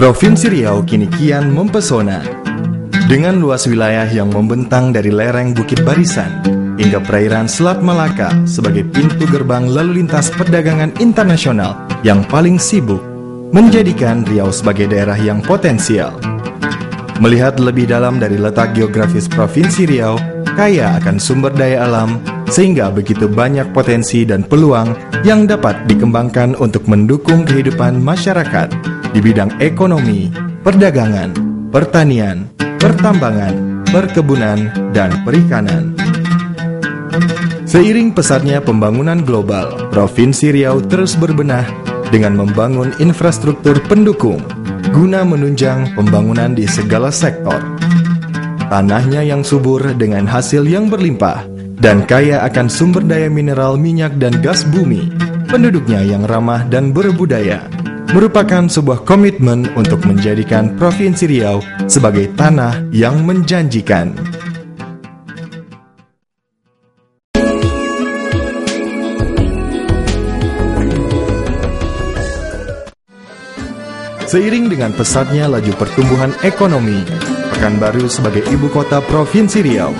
Provinsi Riau kini kian mempesona. Dengan luas wilayah yang membentang dari lereng Bukit Barisan hingga perairan Selat Malaka sebagai pintu gerbang lalu lintas perdagangan internasional yang paling sibuk, menjadikan Riau sebagai daerah yang potensial. Melihat lebih dalam dari letak geografis Provinsi Riau, kaya akan sumber daya alam, sehingga begitu banyak potensi dan peluang yang dapat dikembangkan untuk mendukung kehidupan masyarakat di bidang ekonomi, perdagangan, pertanian, pertambangan, perkebunan, dan perikanan. Seiring pesatnya pembangunan global, Provinsi Riau terus berbenah dengan membangun infrastruktur pendukung guna menunjang pembangunan di segala sektor. Tanahnya yang subur dengan hasil yang berlimpah dan kaya akan sumber daya mineral, minyak, dan gas bumi, penduduknya yang ramah dan berbudaya, merupakan sebuah komitmen untuk menjadikan Provinsi Riau sebagai tanah yang menjanjikan. Seiring dengan pesatnya laju pertumbuhan ekonomi, Pekanbaru sebagai ibu kota Provinsi Riau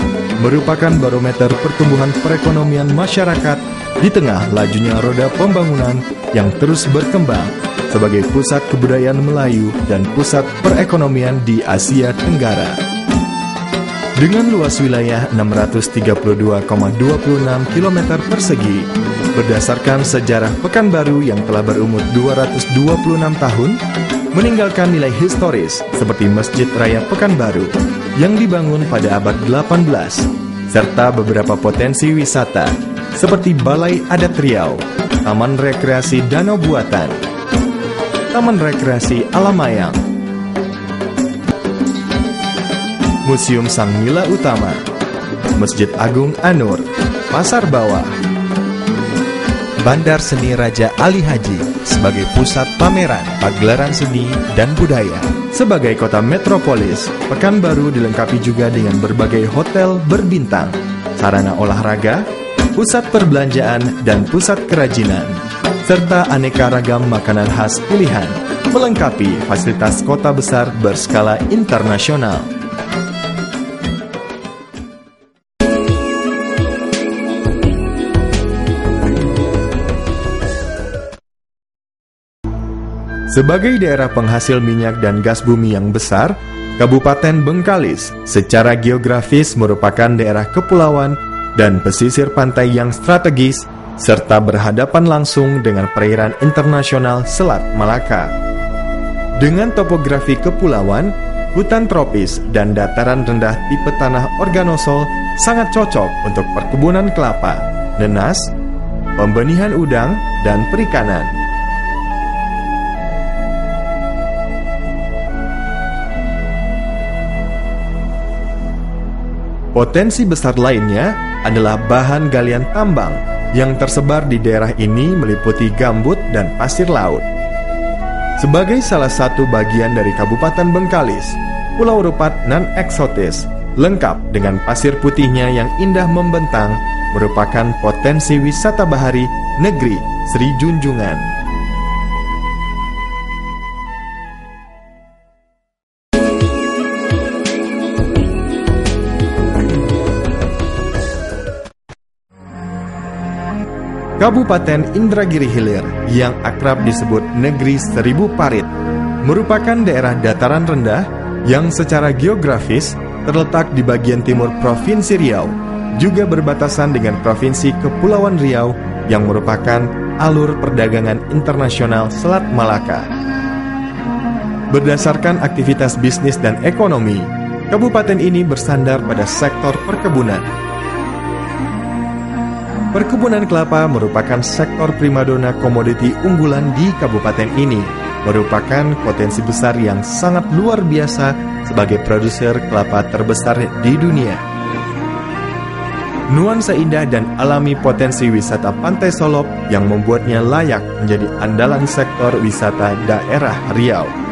merupakan barometer pertumbuhan perekonomian masyarakat di tengah lajunya roda pembangunan yang terus berkembang sebagai pusat kebudayaan Melayu dan pusat perekonomian di Asia Tenggara. Dengan luas wilayah 632,26 km persegi, berdasarkan sejarah Pekanbaru yang telah berumur 226 tahun, meninggalkan nilai historis seperti Masjid Raya Pekanbaru yang dibangun pada abad 18, serta beberapa potensi wisata seperti Balai Adat Riau, Taman Rekreasi Danau Buatan, Taman Rekreasi Alamayang, Museum Sang Nila Utama, Masjid Agung Anur, Pasar Bawah, Bandar Seni Raja Ali Haji sebagai pusat pameran, pagelaran seni, dan budaya. Sebagai kota metropolis, Pekanbaru dilengkapi juga dengan berbagai hotel berbintang, sarana olahraga, pusat perbelanjaan, dan pusat kerajinan, serta aneka ragam makanan khas pilihan, melengkapi fasilitas kota besar berskala internasional. Sebagai daerah penghasil minyak dan gas bumi yang besar, Kabupaten Bengkalis secara geografis merupakan daerah kepulauan dan pesisir pantai yang strategis, serta berhadapan langsung dengan perairan internasional Selat Malaka. Dengan topografi kepulauan, hutan tropis, dan dataran rendah tipe tanah organosol sangat cocok untuk perkebunan kelapa, nenas, pembenihan udang, dan perikanan. Potensi besar lainnya adalah bahan galian tambang yang tersebar di daerah ini meliputi gambut dan pasir laut. Sebagai salah satu bagian dari Kabupaten Bengkalis, Pulau Rupat non-eksotis, lengkap dengan pasir putihnya yang indah membentang, merupakan potensi wisata bahari negeri Sri Junjungan. Kabupaten Indragiri Hilir yang akrab disebut Negeri Seribu Parit merupakan daerah dataran rendah yang secara geografis terletak di bagian timur Provinsi Riau, juga berbatasan dengan Provinsi Kepulauan Riau yang merupakan alur perdagangan internasional Selat Malaka. Berdasarkan aktivitas bisnis dan ekonomi, kabupaten ini bersandar pada sektor perkebunan. Perkebunan kelapa merupakan sektor primadona komoditi unggulan di kabupaten ini, merupakan potensi besar yang sangat luar biasa sebagai produser kelapa terbesar di dunia. Nuansa indah dan alami potensi wisata Pantai Solok yang membuatnya layak menjadi andalan sektor wisata daerah Riau.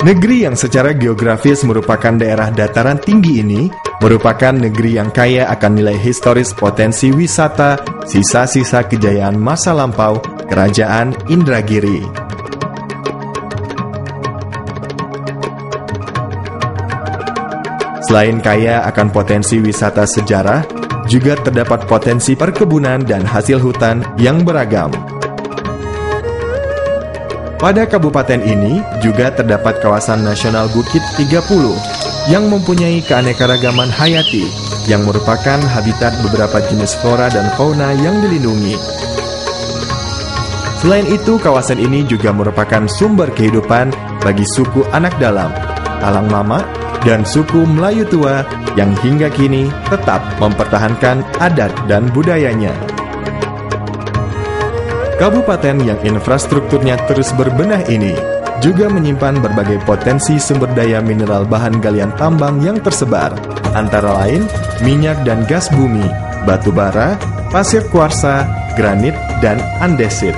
Negeri yang secara geografis merupakan daerah dataran tinggi ini merupakan negeri yang kaya akan nilai historis potensi wisata, sisa-sisa kejayaan masa lampau Kerajaan Indragiri. Selain kaya akan potensi wisata sejarah, juga terdapat potensi perkebunan dan hasil hutan yang beragam. Pada kabupaten ini juga terdapat kawasan nasional Bukit 30 yang mempunyai keanekaragaman hayati yang merupakan habitat beberapa jenis flora dan fauna yang dilindungi. Selain itu, kawasan ini juga merupakan sumber kehidupan bagi suku Anak Dalam, Talang Mama, dan suku Melayu Tua yang hingga kini tetap mempertahankan adat dan budayanya. Kabupaten yang infrastrukturnya terus berbenah ini juga menyimpan berbagai potensi sumber daya mineral bahan galian tambang yang tersebar, antara lain minyak dan gas bumi, batu bara, pasir kuarsa, granit, dan andesit.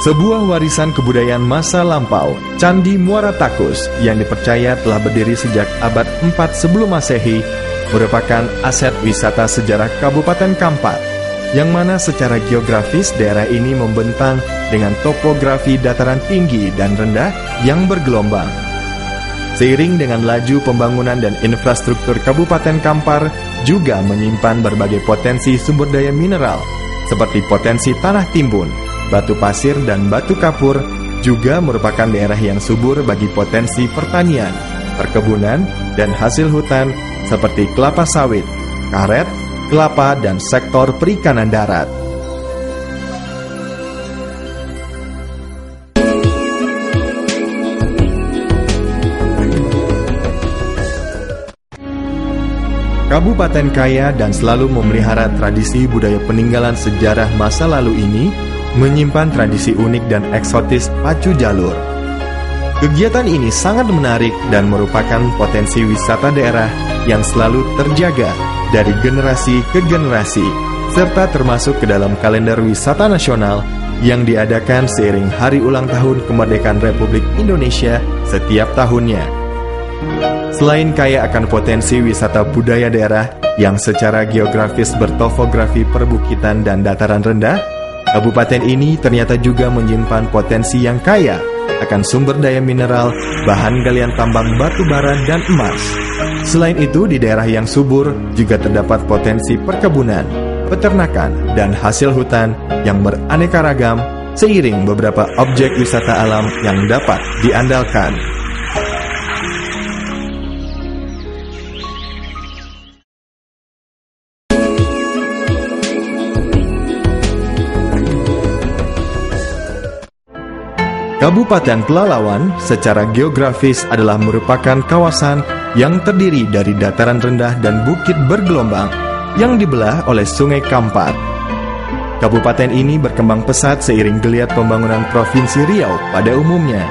Sebuah warisan kebudayaan masa lampau, Candi Muara Takus yang dipercaya telah berdiri sejak abad 4 sebelum Masehi, merupakan aset wisata sejarah Kabupaten Kampar, yang mana secara geografis daerah ini membentang dengan topografi dataran tinggi dan rendah yang bergelombang. Seiring dengan laju pembangunan dan infrastruktur Kabupaten Kampar juga menyimpan berbagai potensi sumber daya mineral, seperti potensi tanah timbun, batu pasir, dan batu kapur, juga merupakan daerah yang subur bagi potensi pertanian, perkebunan, dan hasil hutan seperti kelapa sawit, karet, kelapa, dan sektor perikanan darat. Kabupaten kaya dan selalu memelihara tradisi budaya peninggalan sejarah masa lalu ini menyimpan tradisi unik dan eksotis pacu jalur. Kegiatan ini sangat menarik dan merupakan potensi wisata daerah yang selalu terjaga dari generasi ke generasi, serta termasuk ke dalam kalender wisata nasional yang diadakan seiring hari ulang tahun kemerdekaan Republik Indonesia setiap tahunnya. Selain kaya akan potensi wisata budaya daerah yang secara geografis bertopografi perbukitan dan dataran rendah, kabupaten ini ternyata juga menyimpan potensi yang kaya akan sumber daya mineral, bahan galian tambang batu bara, dan emas. Selain itu, di daerah yang subur juga terdapat potensi perkebunan, peternakan, dan hasil hutan yang beraneka ragam, seiring beberapa objek wisata alam yang dapat diandalkan. Kabupaten Pelalawan secara geografis adalah merupakan kawasan yang terdiri dari dataran rendah dan bukit bergelombang yang dibelah oleh Sungai Kampar. Kabupaten ini berkembang pesat seiring geliat pembangunan Provinsi Riau pada umumnya.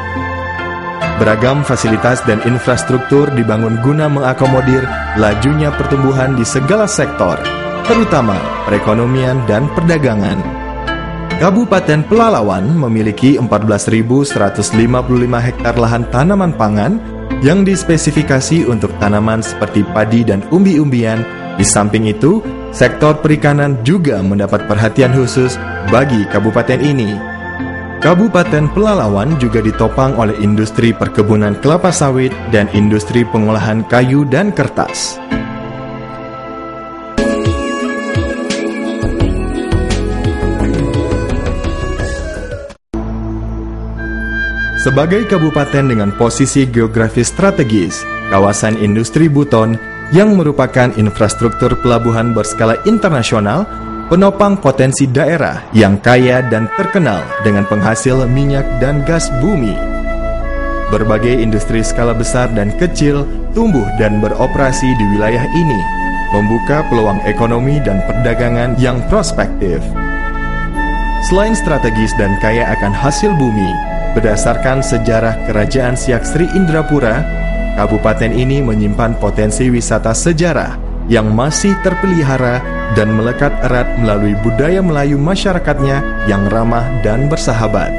Beragam fasilitas dan infrastruktur dibangun guna mengakomodir lajunya pertumbuhan di segala sektor, terutama perekonomian dan perdagangan. Kabupaten Pelalawan memiliki 14.155 hektar lahan tanaman pangan yang dispesifikasi untuk tanaman seperti padi dan umbi-umbian. Di samping itu, sektor perikanan juga mendapat perhatian khusus bagi kabupaten ini. Kabupaten Pelalawan juga ditopang oleh industri perkebunan kelapa sawit dan industri pengolahan kayu dan kertas. Sebagai kabupaten dengan posisi geografis strategis, kawasan industri Buton yang merupakan infrastruktur pelabuhan berskala internasional, penopang potensi daerah yang kaya dan terkenal dengan penghasil minyak dan gas bumi. Berbagai industri skala besar dan kecil tumbuh dan beroperasi di wilayah ini, membuka peluang ekonomi dan perdagangan yang prospektif. Selain strategis dan kaya akan hasil bumi, berdasarkan sejarah Kerajaan Siak Sri Indrapura, kabupaten ini menyimpan potensi wisata sejarah yang masih terpelihara dan melekat erat melalui budaya Melayu masyarakatnya yang ramah dan bersahabat.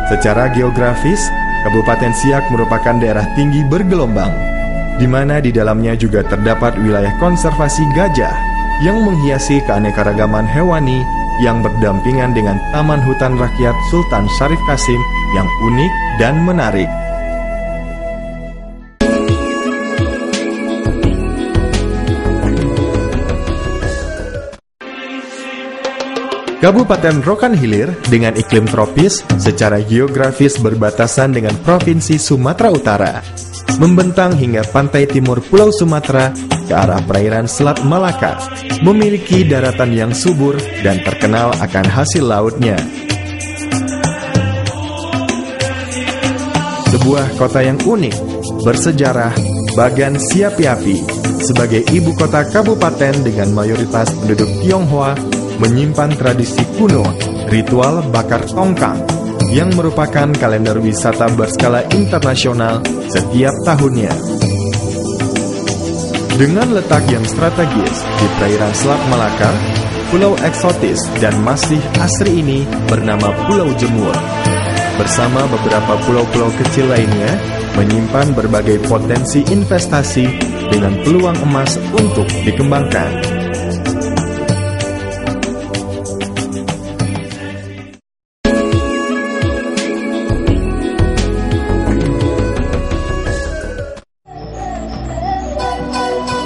Secara geografis, Kabupaten Siak merupakan daerah tinggi bergelombang, di mana di dalamnya juga terdapat wilayah konservasi gajah yang menghiasi keanekaragaman hewani yang berdampingan dengan Taman Hutan Rakyat Sultan Syarif Kasim yang unik dan menarik. Kabupaten Rokan Hilir dengan iklim tropis secara geografis berbatasan dengan Provinsi Sumatera Utara, membentang hingga pantai timur Pulau Sumatera ke arah perairan Selat Malaka, memiliki daratan yang subur dan terkenal akan hasil lautnya. Sebuah kota yang unik, bersejarah, Bagan Siapi-api, sebagai ibu kota kabupaten dengan mayoritas penduduk Tionghoa, menyimpan tradisi kuno, ritual bakar tongkang, yang merupakan kalender wisata berskala internasional setiap tahunnya. Dengan letak yang strategis di perairan Selat Malaka, pulau eksotis dan masih asri ini bernama Pulau Jemur, bersama beberapa pulau-pulau kecil lainnya, menyimpan berbagai potensi investasi dengan peluang emas untuk dikembangkan.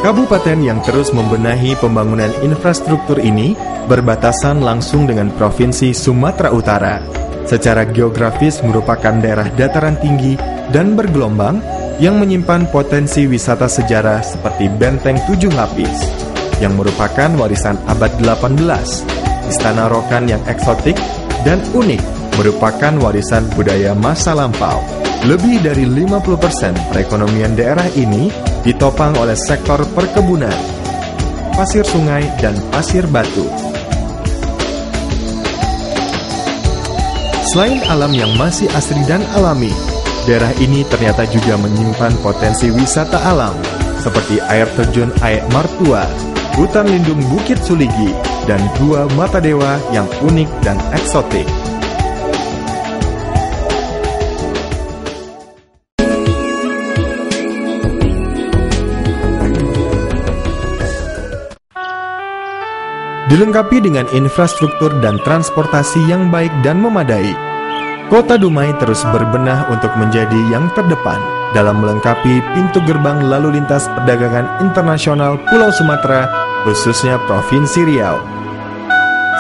Kabupaten yang terus membenahi pembangunan infrastruktur ini berbatasan langsung dengan Provinsi Sumatera Utara. Secara geografis merupakan daerah dataran tinggi dan bergelombang yang menyimpan potensi wisata sejarah seperti Benteng 7 Lapis, yang merupakan warisan abad 18, Istana Rokan yang eksotik dan unik merupakan warisan budaya masa lampau. Lebih dari 50% perekonomian daerah ini ditopang oleh sektor perkebunan, pasir sungai, dan pasir batu. Selain alam yang masih asri dan alami, daerah ini ternyata juga menyimpan potensi wisata alam, seperti air terjun Aek Martua, hutan lindung Bukit Suligi, dan Gua Mata Dewa yang unik dan eksotik. Dilengkapi dengan infrastruktur dan transportasi yang baik dan memadai, Kota Dumai terus berbenah untuk menjadi yang terdepan dalam melengkapi pintu gerbang lalu lintas perdagangan internasional Pulau Sumatera, khususnya Provinsi Riau.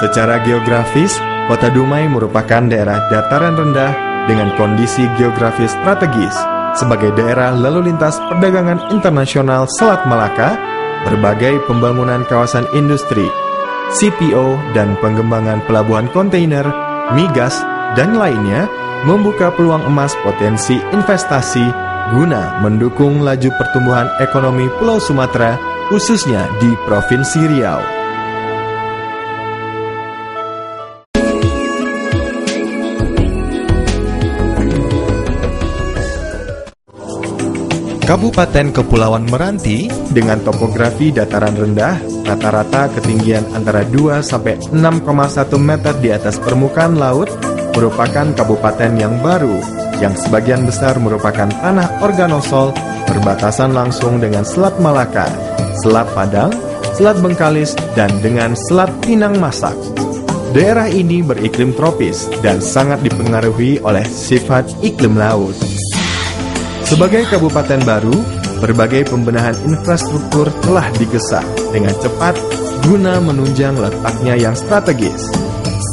Secara geografis, Kota Dumai merupakan daerah dataran rendah dengan kondisi geografis strategis sebagai daerah lalu lintas perdagangan internasional Selat Malaka, berbagai pembangunan kawasan industri, CPO, dan pengembangan pelabuhan kontainer, migas, dan lainnya membuka peluang emas potensi investasi guna mendukung laju pertumbuhan ekonomi Pulau Sumatera, khususnya di Provinsi Riau. Kabupaten Kepulauan Meranti dengan topografi dataran rendah, rata-rata ketinggian antara 2 sampai 6,1 meter di atas permukaan laut, merupakan kabupaten yang baru, yang sebagian besar merupakan tanah organosol berbatasan langsung dengan Selat Malaka, Selat Padang, Selat Bengkalis, dan dengan Selat Pinang Masak. Daerah ini beriklim tropis dan sangat dipengaruhi oleh sifat iklim laut. Sebagai kabupaten baru, berbagai pembenahan infrastruktur telah digesak dengan cepat guna menunjang letaknya yang strategis.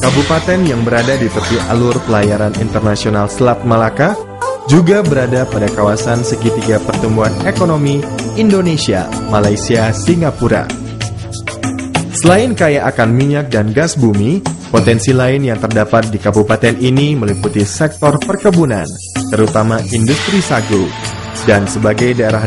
Kabupaten yang berada di tepi alur pelayaran internasional Selat Malaka juga berada pada kawasan segitiga pertumbuhan ekonomi Indonesia, Malaysia, Singapura. Selain kaya akan minyak dan gas bumi, potensi lain yang terdapat di kabupaten ini meliputi sektor perkebunan, terutama industri sagu, dan sebagai daerah